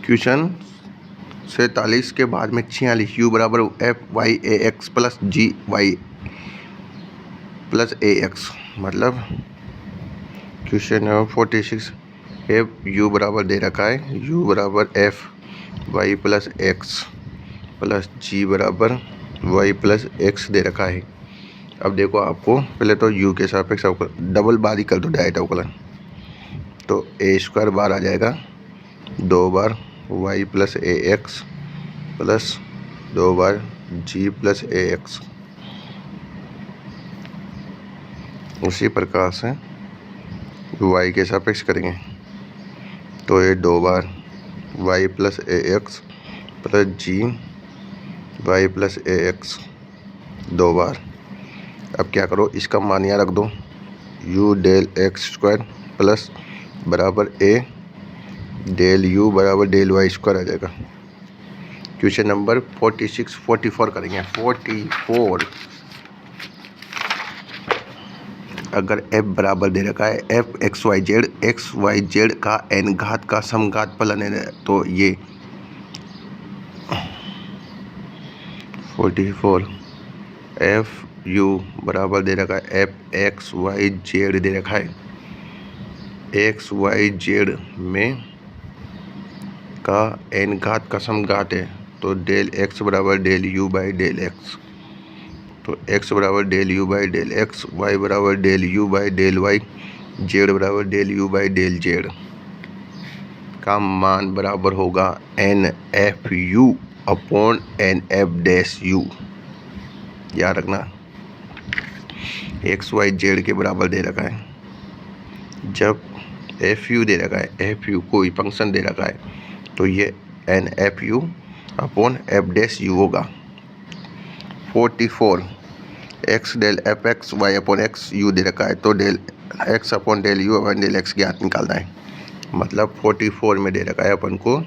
Question 47 के बाद में 46 यू बराबर f y a x plus g y plus a x. मतलब क्वेश्चन नंबर 46 एफ यू बराबर दे रखा है, यू बराबर f y plus x plus g बराबर वाई प्लस एक्स दे रखा है। अब देखो, आपको पहले तो यू के सापेक्ष डबल बार ही कर दो, डायरेक्ट अवकलन। तो ए स्क्वायर बार आ जाएगा 2 बार y plus a x plus 2 bar ji plus a x. उसी प्रकार से वाई के सापेक्ष करेंगे तो ये 2 बार y plus a x plus g y plus a x 2 बार। अब क्या करो, इसका मान यहाँ रख दो, u del x square plus बराबर ए डेल यू बराबर डेल वाई स्क्वायर आ जाएगा। क्वेश्चन नंबर 44 करेंगे। 44 अगर f बराबर दे रखा है f एक्स वाई जेड का n घात का समघात फलन है, तो ये 44 f u बराबर दे रखा है f एक्स वाई जेड दे रखा है, एक्स वाई जेड में का n घात का समघात है, तो डेल x बराबर del u by del x। तो x बराबर del u by del x, y बराबर del u by del y, z बराबर del u by del z का मान बराबर होगा n f u upon n f dash u. याद रखना, एक्स वाई जेड के बराबर दे रखा है। जब एफ यू दे रखा है, एफ यू कोई फंक्शन दे रखा है, तो ये n f u upon f dash u होगा। 44 x del f x y upon x u दे रखा है, तो del x upon del u upon del x ज्ञात निकालना है। मतलब 44 में दे रखा है अपन को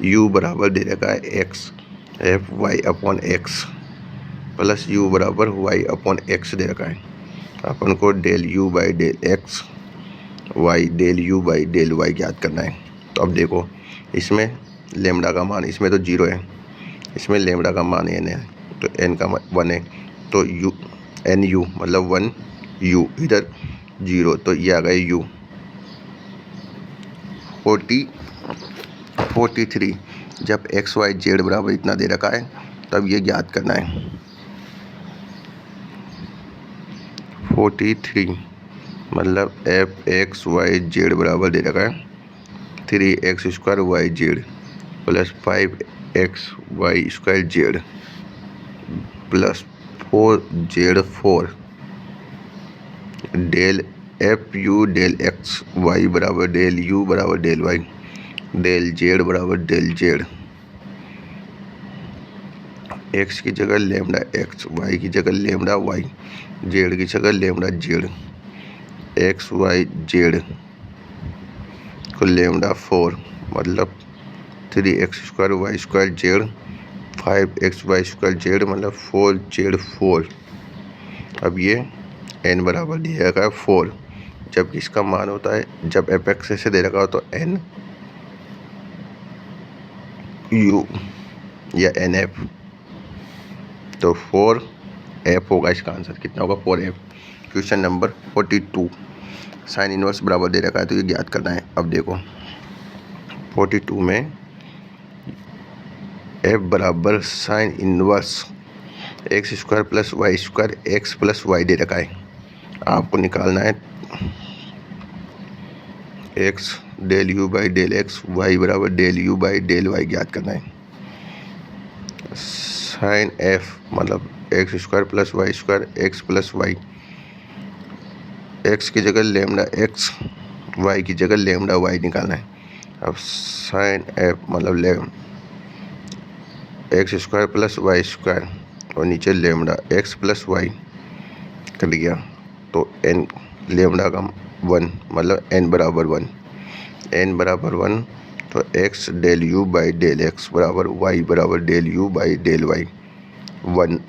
u बराबर दे रखा है x f y upon x plus u बराबर y अपॉन एक्स दे रखा है। अपन को del u by del x y del u by del y ज्ञात करना है। तो अब देखो, इसमें लेमडा का मान, इसमें तो 0 है, इसमें लेमडा का मान n है, तो n का 1 है, तो u एन यू मतलब 1 u, इधर 0, तो ये आ गए u। 43 जब एक्स वाई जेड बराबर इतना दे रखा है, तब ये ज्ञात करना है। 43 मतलब एफ एक्स वाई जेड बराबर दे रखा है 3x square y z plus 5x y square z plus 4z4 del f u del x y बराबर डेल यू बराबर डेल वाई डेल जेड बराबर डेल जेड। एक्स की जगह लेमडा एक्स, वाई की जगह लेमडा वाई, जेड की जगह lambda z. X y z को लेमडा 4 मतलब 3x square y square z 5x y square z मतलब 4z4। अब ये n बराबर दिया गया 4, जब इसका मान होता है, जब एफ एक्स से दे रखा हो तो n u या एन एफ, तो 4f होगा इसका आंसर। कितना होगा? 4f। Question number 42 sine inverse बराबर दे रखा है, तो ये ज्ञात करना है। अब देखो 42 में f बराबर sine inverse x square plus y square x plus y दे रखा है। आपको निकालना है x del u by del x, y बराबर del u by del y ज्ञात करना है। साइन एफ मतलब x square plus y square x plus y, x की जगह लेमडा एक्स, वाई की जगह लेमडा वाई निकालना है। अब साइन एफ मतलब x square plus y square और नीचे लेमडा एक्स प्लस वाई कर दिया, तो एन लेमडा का 1 मतलब एन बराबर 1, एन बराबर 1, तो x del u by del x बराबर वाई बराबर del u by del y 1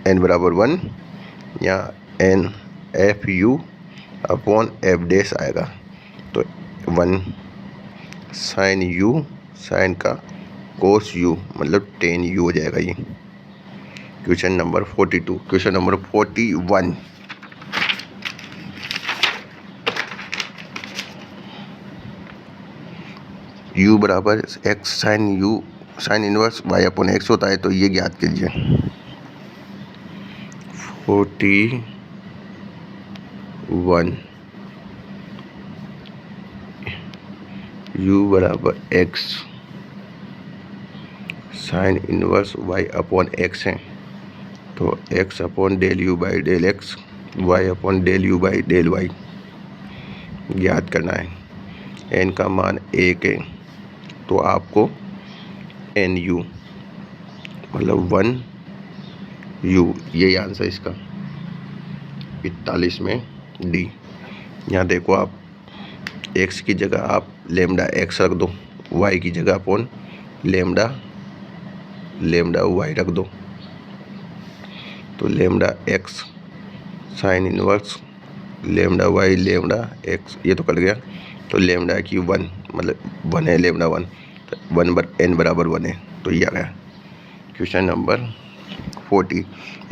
n बराबर 1 या n f u upon f dash आएगा, तो 1 साइन यू, साइन का कोस यू मतलब टेन यू हो जाएगा ये। Question number 42। Question number 41, u बराबर x sine u sine inverse y upon x होता है, तो ये ज्ञात कीजिए। 41 u बराबर x sine inverse y upon x है, तो x upon del u by del x, y upon del u by del y ज्ञात करना है। n का मान 1 है, तो आपको एन यू मतलब 1 यू, यही आंसर इसका 41 में डी। यहाँ देखो आप x की जगह आप लेमडा x रख दो, y की जगह अपॉन लेमडा y रख दो, तो lambda x sine inverse lambda y lambda x ये तो कट गया, तो लेमडा की 1 मतलब 1 है, लेमडा 1 n बराबर 1 है, तो ये आ गया। क्वेश्चन नंबर 40,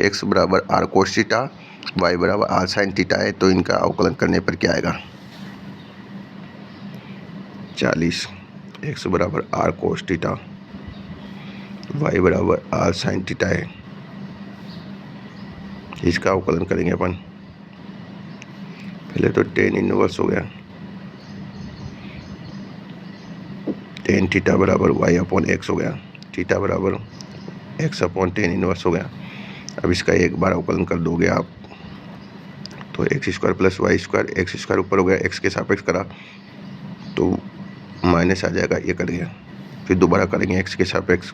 x बराबर आर कोस थीटा, y बराबर आर साइन थीटा है, तो इनका अवकलन करने पर क्या आएगा। 40 x बराबर आर कोस थीटा, y बराबर आर साइन थीटा है, इसका अवकलन करेंगे अपन। पहले तो टेन इनवर्स हो गया, टेन थीटा बराबर y अपॉन एक्स हो गया, थीटा बराबर x अपॉन टेन इनवर्स हो गया। अब इसका एक बार अवकलन कर दोगे आप, तो x square plus y square, x square ऊपर हो गया, एक्स के सापेक्ष करा तो माइनस आ जाएगा, ये कट गया। फिर दोबारा करेंगे एक्स के सापेक्ष,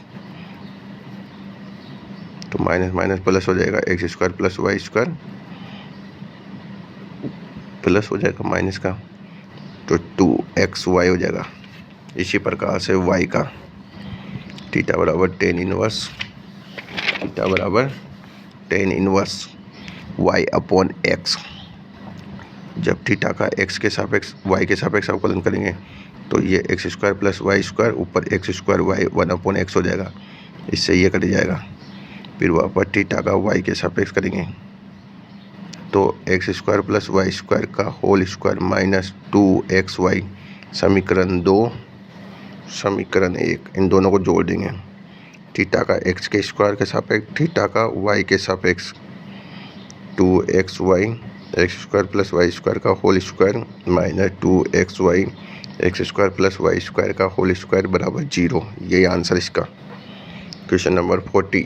तो माइनस माइनस प्लस हो जाएगा, x square plus y square plus हो जाएगा माइनस का, तो 2xy हो जाएगा। इसी प्रकार से y का थीटा बराबर टेन इनवर्स, थीटा बराबर tan inverse y upon x. जब थीटा का x के सापेक्ष y के सापेक्ष अवकलन करेंगे, तो ये x square plus y square ऊपर x square y 1 upon x हो जाएगा, इससे ये कट जाएगा। फिर वापस थीटा का y के सापेक्ष करेंगे, तो x square plus y square का होल स्क्वायर माइनस 2xy, समीकरण 2 समीकरण 1, इन दोनों को जोड़ देंगे। थीटा का x के स्क्वायर के सापेक्ष, थीटा का y के सापेक्ष 2xy, x square plus y square का whole square minus 2xy, x square plus y square का होल स्क्वायर बराबर 0। यही आंसर इसका। Question number 40।